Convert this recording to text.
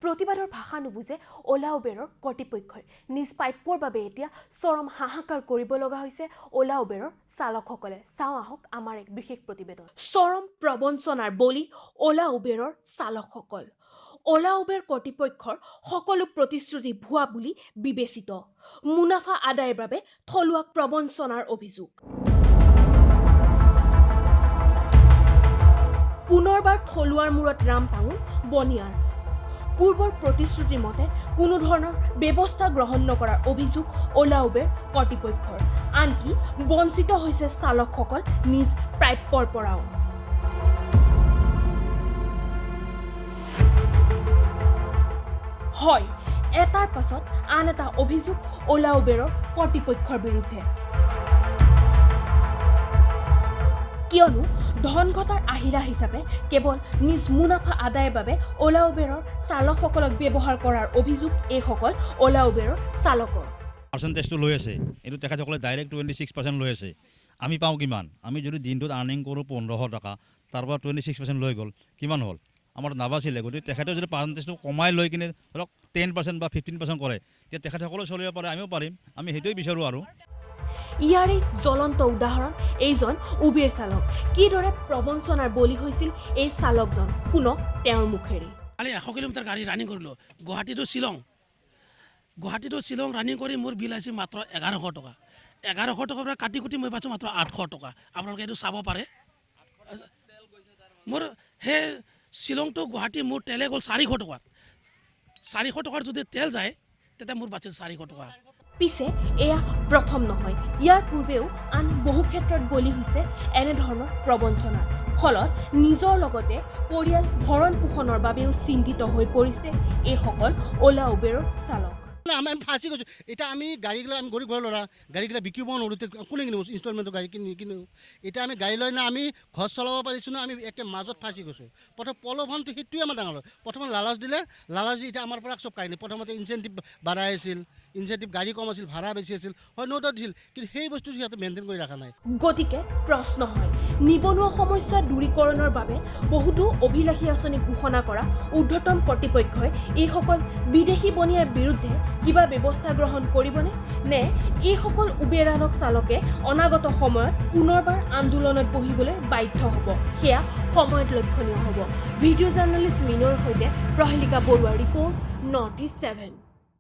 প্ৰতিবাদৰ ভাষা নুবুজে ওলা উবেৰৰ কৰ্তৃপক্ষই নিজ প্ৰাপ্যৰ বাবে এতিয়া চৰম হাহাকাৰ কৰিব লগা হৈছে ওলা উবেৰৰ চালকসকলে। চাওঁ আহক আমাৰ এক বিশেষ প্ৰতিবেদন। চৰম প্ৰবঞ্চনাৰ বলি ওলা উবেৰৰ চালকসকল। ওলা উবেৰ কৰ্তৃপক্ষৰ সকলো প্ৰতিশ্ৰুতি ভুৱা বুলি বিবেচিত। মুনাফা আদায়ৰ বাবে থলুৱা প্ৰবঞ্চনাৰ অভিযোগ। পুনৰবাৰ থলুৱাৰ মূৰত ৰাম টাঙোন বনিয়াৰ। পূৰ্বৰ প্ৰতিশ্ৰুতিৰ মতে কোনো ধৰণৰ ব্যৱস্থা গ্ৰহণ নকৰাৰ অভিযোগ ওলা উবেৰ কৰ্তৃপক্ষৰ। আনকি বঞ্চিত হৈছে চালকসকল নিজ প্ৰাপ্যৰ পৰাও। হয়, এটাৰ পাছত আন এটা অভিযোগ ওলা উবেৰৰ কৰ্তৃপক্ষৰ বিৰুদ্ধে। কিয়নো ধন ঘটাৰ আহিলা হিচাপে কেৱল নিজ মুনাফা আদায়ৰ বাবে ওলা উবেৰৰ চালকসকলক ব্যৱহাৰ কৰাৰ অভিযোগ এইসকল ওলা উবেৰৰ চালকৰ। পাৰ্চেণ্টেজটো লৈ আছে, এইটো তেখেতসকলে ডাইৰেক্ট 26% লৈ আছে। আমি পাওঁ কিমান? আমি যদি দিনটোত আৰ্নিং কৰোঁ 1500 টকা, তাৰ পৰা 26% লৈ গ'ল, কিমান হ'ল? আমাৰ নাবাছিলে। গতিকে তেখেতে যদি পাৰ্চেণ্টেজটো কমাই লৈ কিনে ধৰক 10% বা 15% কৰে, তেতিয়া তেখেতসকলেও চলিব পাৰে, আমিও পাৰিম। আমি সেইটোৱে বিচাৰোঁ। আৰু ইয়াৰে জ্বলন্ত উদাহৰণ এইজন উবেৰ চালক। কিদৰে প্ৰবঞ্চনাৰ বলি হৈছিল এই চালকজন, শুনক তেওঁৰ মুখেৰে। কালি 100 কিলোমিটাৰ গাড়ী ৰানিং কৰিলোঁ, গুৱাহাটী টু শ্বিলং ৰানিং কৰি মোৰ বিল আহিছে মাত্ৰ 1100 টকা। 1100 টকাৰ পৰা কাটি কুটি মই পাইছোঁ মাত্ৰ 800 টকা। আপোনালোকে এইটো চাব পাৰে। মোৰ সেই শ্বিলং টু গুৱাহাটী মোৰ তেলে গ'ল 400 টকাত। 400 টকাৰ যদি তেল যায় তেতিয়া মোৰ বাচিল 400 টকা। পিছে এয়া প্ৰথম নহয়, ইয়াৰ পূৰ্বেও আন বহু ক্ষেত্ৰত বলি হৈছে এনেধৰণৰ প্ৰবঞ্চনাৰ। ফলত নিজৰ লগতে পৰিয়াল ভৰণ পোষণৰ বাবেও চিন্তিত হৈ পৰিছে এইসকল ওলা উবেৰৰ চালক। আমি ফাঁচি গৈছোঁ। এতিয়া আমি গাড়ীগিলা আমি গৰীব ঘৰৰ ল'ৰা, গাড়ীগিলা বিকিব নোৱাৰোঁ, কোনে কিনিব? ইনষ্টলমেণ্টৰ গাড়ী কিনো। এতিয়া আমি গাড়ী লৈ না আমি ঘৰ চলাব পাৰিছোঁ না, আমি একে মাজত ফাঁচি গৈছোঁ। প্ৰথম প্ৰলোভনটো সেইটোৱে আমাৰ ডাঙৰ। প্ৰথমে লালচ দিলে, লালচ দি এতিয়া আমাৰ পৰা চব কাহিনী। প্ৰথমতে ইনচেণ্টিভ বাঢ়াই আছিল, ইনচেণ্টিভ গাড়ী কম আছিল, ভাড়া বেছি আছিল, হয় ন' ডাউট দিছিল, কিন্তু সেই বস্তু সিহঁতে মেইনটেইন কৰি ৰখা নাই। গতিকে প্ৰশ্ন হয়, নিবনুৱা সমস্যা দূৰীকৰণৰ বাবে বহুতো অভিলাষী আঁচনি ঘোষণা কৰা ঊৰ্ধ্বতম কৰ্তৃপক্ষই এইসকল বিদেশী বনিয়াৰ বিৰুদ্ধে কিবা ব্যৱস্থা গ্ৰহণ কৰিবনে? নে এইসকল উবেৰানক চালকে অনাগত সময়ত পুনৰবাৰ আন্দোলনত বহিবলৈ বাধ্য হ'ব? সেয়া সময়ত লক্ষণীয় হ'ব। ভিডিঅ' জাৰ্নেলিষ্ট মিনৰ সৈতে প্ৰহেলিকা বৰুৱাৰ ৰিপৰ্ট, নৰ্থ ইষ্ট 7।